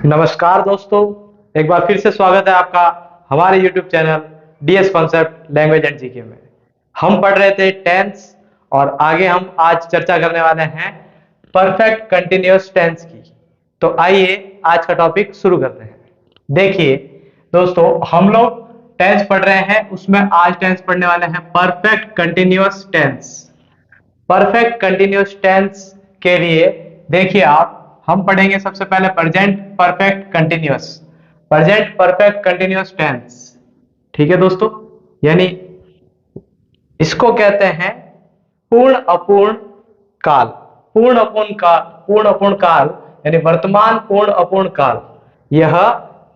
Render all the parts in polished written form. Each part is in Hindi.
नमस्कार दोस्तों, एक बार फिर से स्वागत है आपका हमारे YouTube channel DS concept language and GK में। हम पढ़ रहे थे टेंस और आगे हम आज चर्चा करने वाले हैं परफेक्ट कंटिन्यूअस टेंस की। तो आइए आज का टॉपिक शुरू करते हैं। देखिए दोस्तों, हम लोग टेंस पढ़ रहे हैं, उसमें आज टेंस पढ़ने वाले हैं perfect continuous tense. Perfect continuous tense के लिए देखिए आप, हम पढ़ेंगे सबसे पहले present perfect continuous. Present perfect continuous tense, ठीक है दोस्तों, यानी इसको कहते हैं पूर्ण अपूर्ण काल। पूर्ण अपूर्ण काल यानी वर्तमान पूर्ण अपूर्ण काल। यह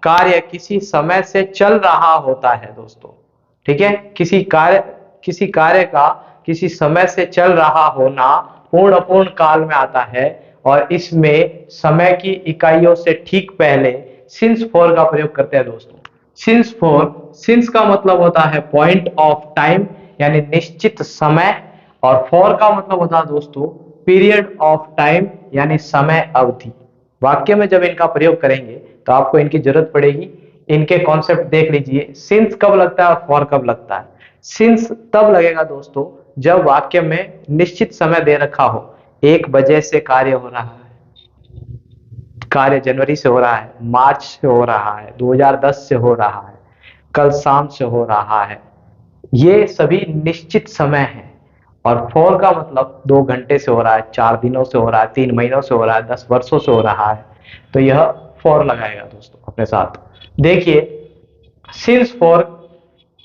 कार्य किसी समय से चल रहा होता है दोस्तों, ठीक है। किसी कार्य का किसी समय से चल रहा होना पूर्ण अपूर्ण काल में आता है और इसमें समय की इकाइयों से ठीक पहले सिंस फॉर का प्रयोग करते हैं दोस्तों। सिंस का मतलब होता है पॉइंट ऑफ टाइम यानी निश्चित समय, और फॉर का मतलब होता है दोस्तों पीरियड ऑफ टाइम यानी समय अवधि। वाक्य में जब इनका प्रयोग करेंगे तो आपको इनकी जरूरत पड़ेगी। इनके कॉन्सेप्ट देख लीजिए, सिंस कब लगता है और फॉर कब लगता है। सिंस तब लगेगा दोस्तों जब वाक्य में निश्चित समय दे रखा हो। 1 बजे से कार्य हो रहा है, कार्य जनवरी से हो रहा है, मार्च से हो रहा है, 2010 से हो रहा है, कल शाम से हो रहा है, ये सभी निश्चित समय है। और फॉर का मतलब 2 घंटे से हो रहा है, 4 दिनों से हो रहा है, 3 महीनों से हो रहा है, 10 वर्षों से हो रहा है, तो यह फॉर लगाएगा दोस्तों अपने साथ। देखिए, सिंस फॉर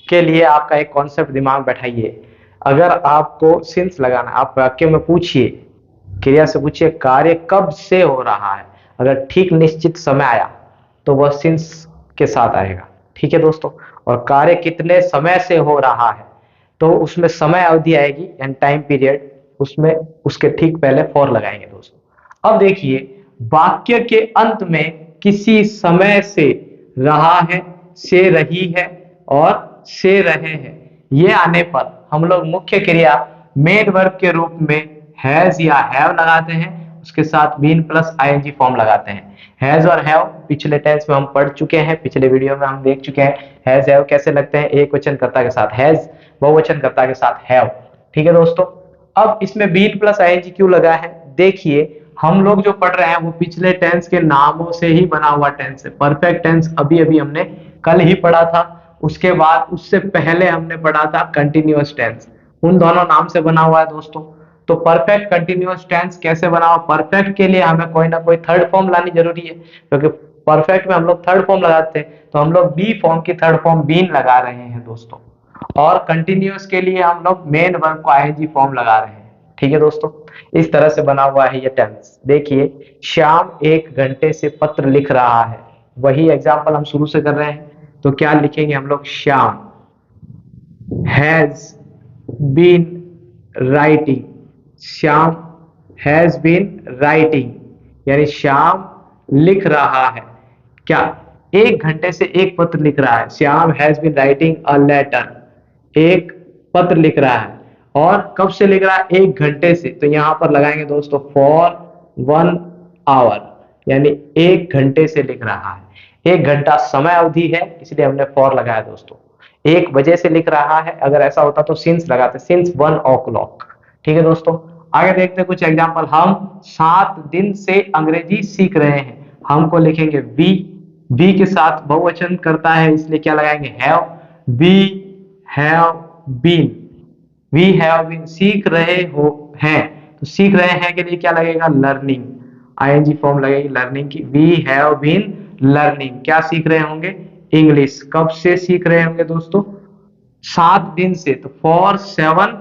के लिए आपका एक कॉन्सेप्ट दिमाग बैठाइए। अगर आपको सिंस लगाना, आप वाक्य में पूछिए, क्रिया से पूछिए कार्य कब से हो रहा है। अगर ठीक निश्चित समय आया तो वह सिंस के साथ आएगा, ठीक है दोस्तों। और कार्य कितने समय से हो रहा है तो उसमें समय अवधि आएगी एंड टाइम पीरियड, उसमें उसके ठीक पहले फॉर लगाएंगे दोस्तों। अब देखिए, वाक्य के अंत में किसी समय से रहा है, से रही है और से रहे हैं, ये आने पर हम लोग मुख्य क्रिया मेन वर्ब के रूप में हैज या हैव लगाते हैं, उसके साथ बीन प्लस आईएनजी फॉर्म लगाते हैं। हैज और हैव पिछले टेंस में हम पढ़ चुके हैं, पिछले वीडियो में हम देख चुके हैं हैज हैव कैसे लगते हैं। एक वचन कर्ता के साथ हैज, बहुवचन कर्ता के साथ हैव, ठीक है दोस्तों। अब इसमें बीन प्लस आईएनजी क्यों लगा है, देखिए हम लोग जो पढ़ रहे हैं वो पिछले टेंस के नामों से ही बना हुआ टेंस है। परफेक्ट टेंस अभी अभी हमने कल ही पढ़ा था, उसके बाद उससे पहले हमने पढ़ा था कंटिन्यूअस टेंस, उन दोनों नाम से बना हुआ है दोस्तों। तो परफेक्ट कंटिन्यूअस टेंस कैसे बना हुआ, परफेक्ट के लिए हमें कोई ना कोई थर्ड फॉर्म लानी जरूरी है, क्योंकि परफेक्ट में हम लोग थर्ड फॉर्म लगाते हैं, तो हम लोग बी फॉर्म की थर्ड फॉर्म बीन लगा रहे हैं दोस्तों। और कंटिन्यूअस के लिए हम लोग मेन वर्ब को आईएनजी फॉर्म लगा रहे हैं, ठीक है दोस्तों। इस तरह से बना हुआ है ये टेंस। देखिए, श्याम 1 घंटे से पत्र लिख रहा है, वही एग्जाम्पल हम शुरू से कर रहे हैं। तो क्या लिखेंगे हम लोग, Shyam has been writing, Shyam has been writing यानी श्याम लिख रहा है। क्या 1 घंटे से एक पत्र लिख रहा है, Shyam has been writing a letter, एक पत्र लिख रहा है। और कब से लिख रहा है, 1 घंटे से, तो यहां पर लगाएंगे दोस्तों फॉर 1 आवर यानी 1 घंटे से लिख रहा है। 1 घंटा समय अवधि है, इसलिए हमने फॉर लगाया दोस्तों। 1 बजे से लिख रहा है, अगर ऐसा होता तो सिंस लगाते, सिंस 1 o'clock, ठीक है दोस्तों। आगे देखते हैं कुछ एग्जांपल। हम 7 दिन से अंग्रेजी सीख रहे हैं, हमको लिखेंगे वी के साथ बहुवचन करता है, इसलिए क्या लगाएंगे, have. We have been, we have been सीख रहे हो हैं, तो सीख रहे हैं के लिए क्या लगेगा, लर्निंग, आईएनजी फॉर्म लगेगी लर्निंग की। वी हैव बीन लर्निंग, क्या सीख रहे होंगे, इंग्लिश। कब से सीख रहे होंगे दोस्तों, 7 दिन से, तो फॉर 7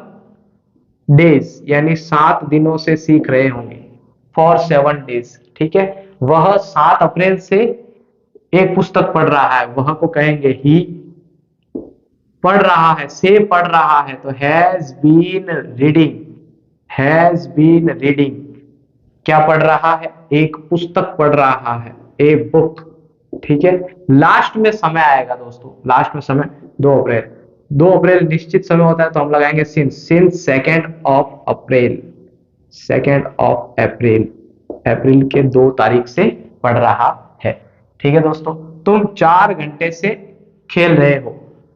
डेज यानी 7 दिनों से सीख रहे होंगे, फॉर 7 डेज, ठीक है। वह 7 अप्रैल से एक पुस्तक पढ़ रहा है, वह को कहेंगे ही। पढ़ रहा है, से पढ़ रहा है, तो has been reading, has been reading, क्या पढ़ रहा है, एक पुस्तक पढ़ रहा है, ए बुक, ठीक है। लास्ट में समय आएगा दोस्तों, लास्ट में समय 2 अप्रैल, 2 अप्रैल निश्चित समय होता है, तो हम लगाएंगे सिंस, सिंस 2 अप्रैल, 2 अप्रैल, अप्रैल के 2 तारीख से पढ़ रहा है। ठीक है दोस्तों, तुम 4 घंटे से खेल रहे हो,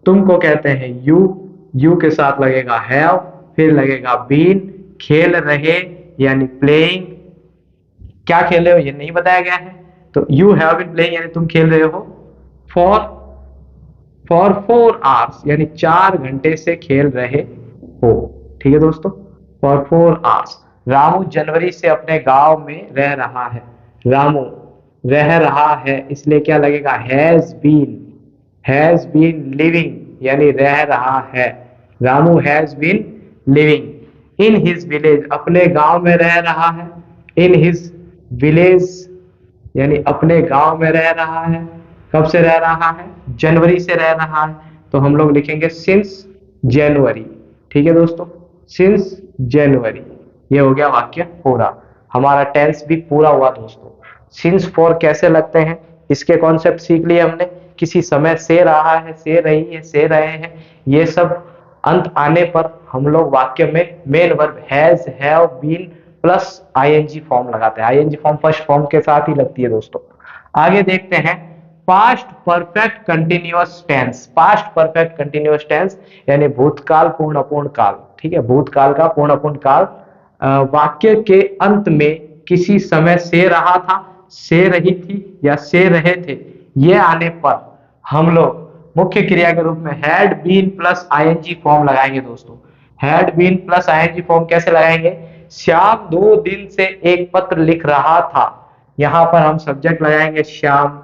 तुमको कहते हैं यू, यू के साथ लगेगा हैव, फिर लगेगा बीन, खेल रहे यानी प्लेइंग, क्या खेल रहे हो ये नहीं बताया गया है, तो यू हैव बीन प्लेइंग यानी तुम खेल रहे हो, फॉर 4 आवर्स यानी 4 घंटे से खेल रहे हो। ठीक है दोस्तों, फॉर 4 आवर्स। रामू जनवरी से अपने गांव में रह रहा है, रामू रह रहा है इसलिए क्या लगेगा, हैज बीन लिविंग यानी रह रहा है, Ramu has been living in his village, अपने गांव में रह रहा है, इन हिज विलेज यानी अपने गांव में रह रहा है, कब से रह रहा है, जनवरी से रह रहा है, तो हम लोग लिखेंगे सिंस जनवरी। ठीक है दोस्तों, सिंस जनवरी, ये हो गया वाक्य पूरा, हमारा टेंस भी पूरा हुआ दोस्तों। सिंस फॉर कैसे लगते हैं इसके कॉन्सेप्ट सीख लिए हमने, किसी समय से रहा है, से रही है, से रहे हैं, ये सब अंत आने पर हम लोग वाक्य में main verb has, have, been plus ING form लगाते हैं, आईएनजी फॉर्म फर्स्ट फॉर्म के साथ ही लगती है दोस्तों। आगे देखते हैं past perfect continuous tense, past perfect continuous tense यानी भूतकाल पूर्ण अपूर्ण काल। ठीक है, भूतकाल का पूर्ण अपूर्ण काल, वाक्य के अंत में किसी समय से रहा था, से रही थी या से रहे थे, ये आने पर हम लोग मुख्य क्रिया के रूप में had been plus ING form लगाएंगे दोस्तों। Had been plus ING form कैसे लगाएंगे, श्याम 2 दिन से एक पत्र लिख रहा था, यहां पर हम सब्जेक्ट लगाएंगे श्याम,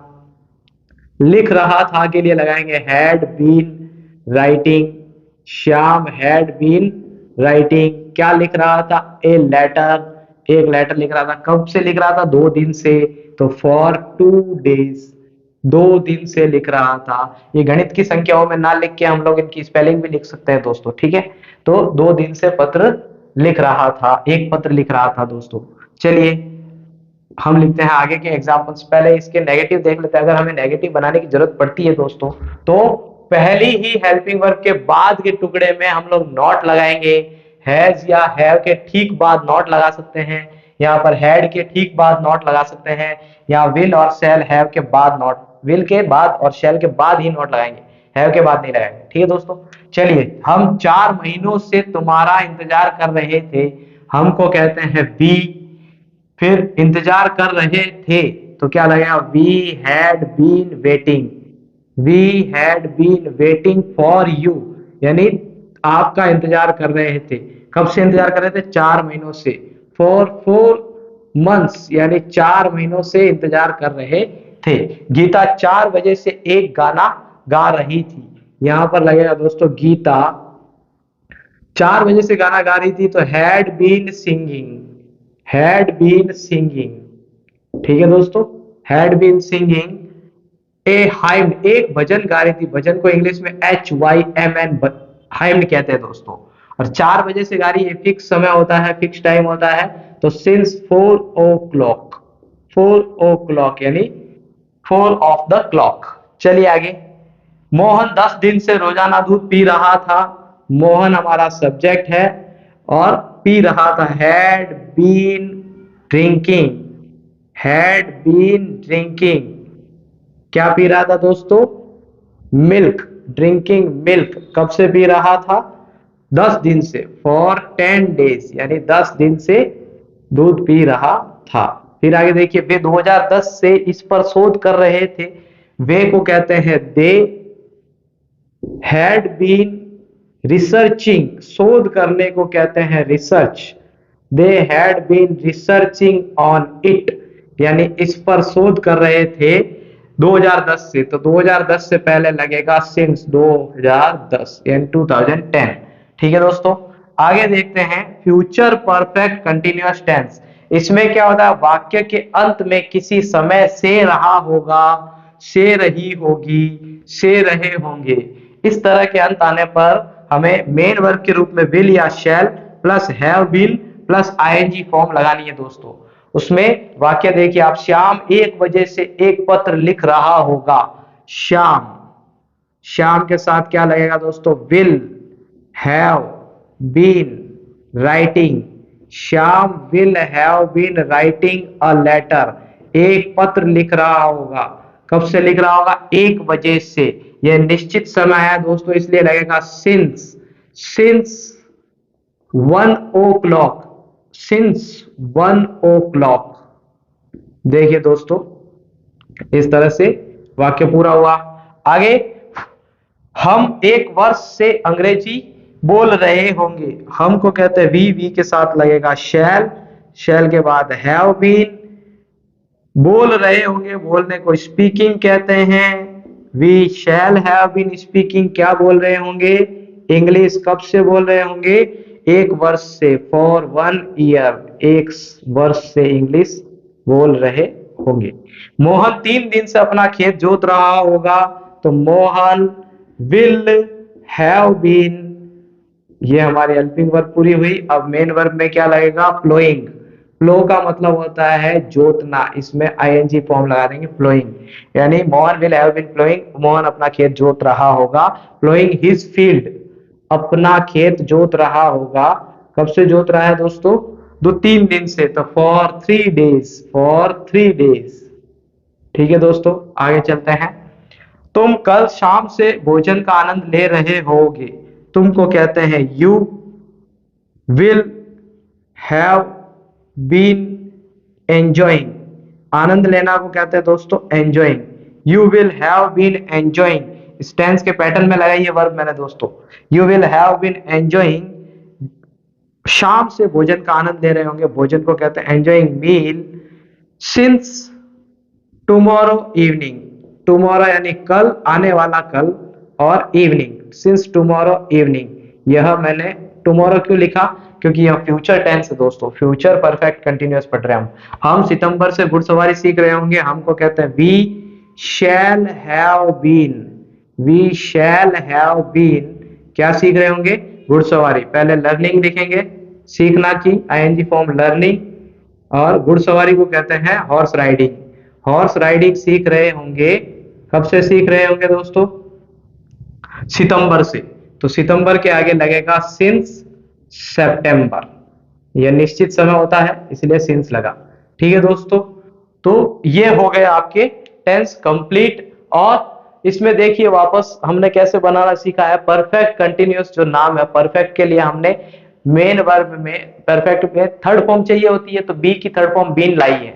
लिख रहा था के लिए लगाएंगे had been writing, Shyam had been writing, क्या लिख रहा था, ए लेटर, एक लेटर लिख रहा था, कब से लिख रहा था, 2 दिन से, तो फॉर 2 डेज, 2 दिन से लिख रहा था। ये गणित की संख्याओं में ना लिख के हम लोग इनकी स्पेलिंग भी लिख सकते हैं दोस्तों। ठीक है, तो 2 दिन से पत्र लिख रहा था, एक पत्र लिख रहा था दोस्तों। चलिए हम लिखते हैं आगे के एग्जांपल्स, पहले इसके नेगेटिव देख लेते हैं, अगर हमें नेगेटिव बनाने की जरूरत पड़ती है दोस्तों तो पहली ही हेल्पिंग वर्ब के बाद के टुकड़े में हम लोग नॉट लगाएंगे, हैज या हैव के ठीक बाद नॉट लगा सकते हैं, यहाँ पर हैड के ठीक बाद नॉट लगा सकते हैं, या विल और शैल हैव के बाद नॉट, विल के बाद और शैल के बाद ही नॉट लगाएंगे, हैव के बाद नहीं लगाएंगे। ठीक है दोस्तों, चलिए हम 4 महीनों से तुम्हारा इंतजार कर रहे थे, हमको कहते हैं वी, फिर इंतजार कर रहे थे तो क्या लगेगा, we had been waiting, we had been waiting for you यानी आपका इंतजार कर रहे थे, कब से इंतजार कर रहे थे, 4 महीनों से, फॉर 4 मंथ्स यानी 4 महीनों से इंतजार कर रहे थे। गीता 4 बजे से एक गाना गा रही थी, यहां पर लगेगा दोस्तों गीता 4 बजे से गाना गा रही थी, तो had been singing, had been singing. ठीक है दोस्तों, had been singing a hymn, एक भजन गा रही थी, भजन को इंग्लिश में HYMN हाइम कहते हैं दोस्तों, और 4 बजे से गा रही है, फिक्स समय होता है, फिक्स टाइम होता है, तो सिंस 4 o'clock, 4 o'clock यानी 4 of the clock। चलिए आगे, मोहन 10 दिन से रोजाना दूध पी रहा था, मोहन हमारा सब्जेक्ट है और पी रहा था, had been drinking, had been drinking, क्या पी रहा था दोस्तों, मिल्क, ड्रिंकिंग मिल्क, कब से पी रहा था, 10 दिन से, फॉर 10 days यानी 10 दिन से दूध पी रहा था। फिर आगे देखिए, वे 2010 से इस पर शोध कर रहे थे, वे को कहते हैं दे हैड बीन रिसर्चिंग, शोध करने को कहते हैं research, they had been researching on it यानी इस पर शोध कर रहे थे 2010 से, तो 2010 से पहले लगेगा सिंस 2010 यानी 2010। ठीक है दोस्तों, आगे देखते हैं फ्यूचर परफेक्ट कंटिन्यूअस टेंस, इसमें क्या होता है, वाक्य के अंत में किसी समय से रहा होगा, से रही होगी, से रहे होंगे, इस तरह के अंत आने पर हमें मेन वर्ब के रूप में विल या shall plus have been plus ING form लगानी है दोस्तों। उसमें वाक्य देखिए आप, श्याम 1 बजे से एक पत्र लिख रहा होगा, श्याम, श्याम के साथ क्या लगेगा दोस्तों, will have been writing, Shyam will have been writing a letter, एक पत्र लिख रहा होगा, कब से लिख रहा होगा? 1 बजे से। यह निश्चित समय है दोस्तों, इसलिए लगेगा सिंस 1 o'clock, सिंस 1 o'clock। देखिए दोस्तों, इस तरह से वाक्य पूरा हुआ। आगे, हम 1 वर्ष से अंग्रेजी बोल रहे होंगे। हम को कहते हैं वी के साथ लगेगा शैल के बाद हैव बीन। बोल रहे होंगे, बोलने को स्पीकिंग कहते हैं। We shall have been speaking, क्या बोल रहे होंगे? इंग्लिश। कब से बोल रहे होंगे? 1 वर्ष से, फॉर 1 ईयर, 1 वर्ष से इंग्लिश बोल रहे होंगे। मोहन 3 दिन से अपना खेत जोत रहा होगा, तो मोहन विल हैव बीन। ये हमारी हेल्पिंग वर्ब पूरी हुई। अब मेन वर्ब में क्या लगेगा? प्लोइंग। प्लो का मतलब होता है जोतना, इसमें आईएनजी फॉर्म लगा देंगे, प्लोइंग। यानी Mohan will have been ploughing, Mohan अपना खेत जोत रहा होगा। प्लोइंग हिज फील्ड, अपना खेत जोत रहा होगा। कब से जोत रहा है दोस्तों? 2-3 दिन से, तो फॉर 3 डेज। ठीक है दोस्तों, आगे चलते हैं। तुम कल शाम से भोजन का आनंद ले रहे होगे। तुमको कहते हैं you will have been enjoying. आनंद लेना को कहते हैं दोस्तों enjoying. You will have been enjoying, इस टेंस के पैटर्न में लगाइए वर्ब मैंने दोस्तों। You will have been enjoying, शाम से भोजन का आनंद ले रहे होंगे, भोजन को कहते हैं एंजॉइंग मील, सिंस टुमारो इवनिंग। टुमारो यानी कल, आने वाला कल, और इवनिंग, सिंस टुमारो इवनिंग। यह मैंने टुमारो क्यों लिखा? क्योंकि यह फ्यूचर टेंस है दोस्तों, फ्यूचर परफेक्ट कंटिन्यूअस पढ़ रहे हैं हम सितंबर से घुड़सवारी सीख रहे होंगे। हमको कहते हैं we shall have been. We shall have been क्या सीख रहे होंगे? घुड़सवारी। पहले लर्निंग लिखेंगे, सीखना की आईएनजी फॉर्म लर्निंग, और घुड़सवारी को कहते हैं हॉर्स राइडिंग। हॉर्स राइडिंग सीख रहे होंगे। कब से सीख रहे होंगे दोस्तों? सितंबर से। तो सितंबर के आगे लगेगा सिंस सितंबर, यह निश्चित समय होता है इसलिए सिंस लगा। ठीक है दोस्तों, तो ये हो गए आपके टेंस कंप्लीट। और इसमें देखिए वापस हमने कैसे बनाना सीखा है। परफेक्ट कंटिन्यूअस जो नाम है, परफेक्ट के लिए हमने मेन वर्ब में, परफेक्ट में थर्ड फॉर्म चाहिए होती है, तो बी की थर्ड फॉर्म बीन लाई है।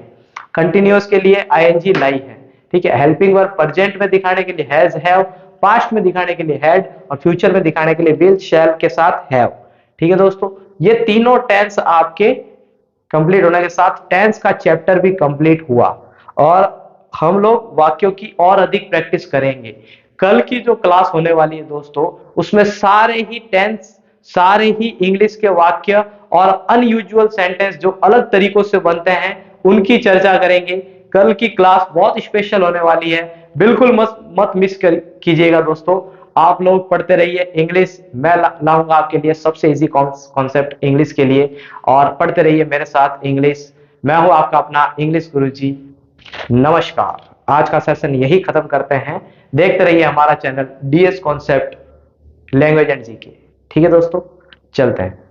कंटिन्यूअस के लिए आईएनजी लाई है। ठीक है, हेल्पिंग वर्ब प्रेजेंट में दिखाने के लिए हैज हैव, पास्ट में दिखाने के लिए हैड, और फ्यूचर में दिखाने के लिए विल शैल के साथ हैव। ठीक है दोस्तों, ये तीनों टेंस आपके कंप्लीट होने के साथ टेंस का चैप्टर भी कंप्लीट हुआ, और हम लोग वाक्यों की और अधिक प्रैक्टिस करेंगे। कल की जो क्लास होने वाली है दोस्तों, उसमें सारे ही टेंस, सारे ही इंग्लिश के वाक्य और अनयूजुअल सेंटेंस जो अलग तरीकों से बनते हैं, उनकी चर्चा करेंगे। कल की क्लास बहुत स्पेशल होने वाली है, बिल्कुल मत मिस कीजिएगा दोस्तों। आप लोग पढ़ते रहिए इंग्लिश, मैं लाऊंगा आपके लिए सबसे इजी कॉन्सेप्ट इंग्लिश के लिए, और पढ़ते रहिए मेरे साथ इंग्लिश। मैं हूं आपका अपना इंग्लिश गुरुजी। नमस्कार। आज का सेशन यही खत्म करते हैं। देखते रहिए हमारा channel DS concept language and GK. ठीक है दोस्तों, चलते हैं।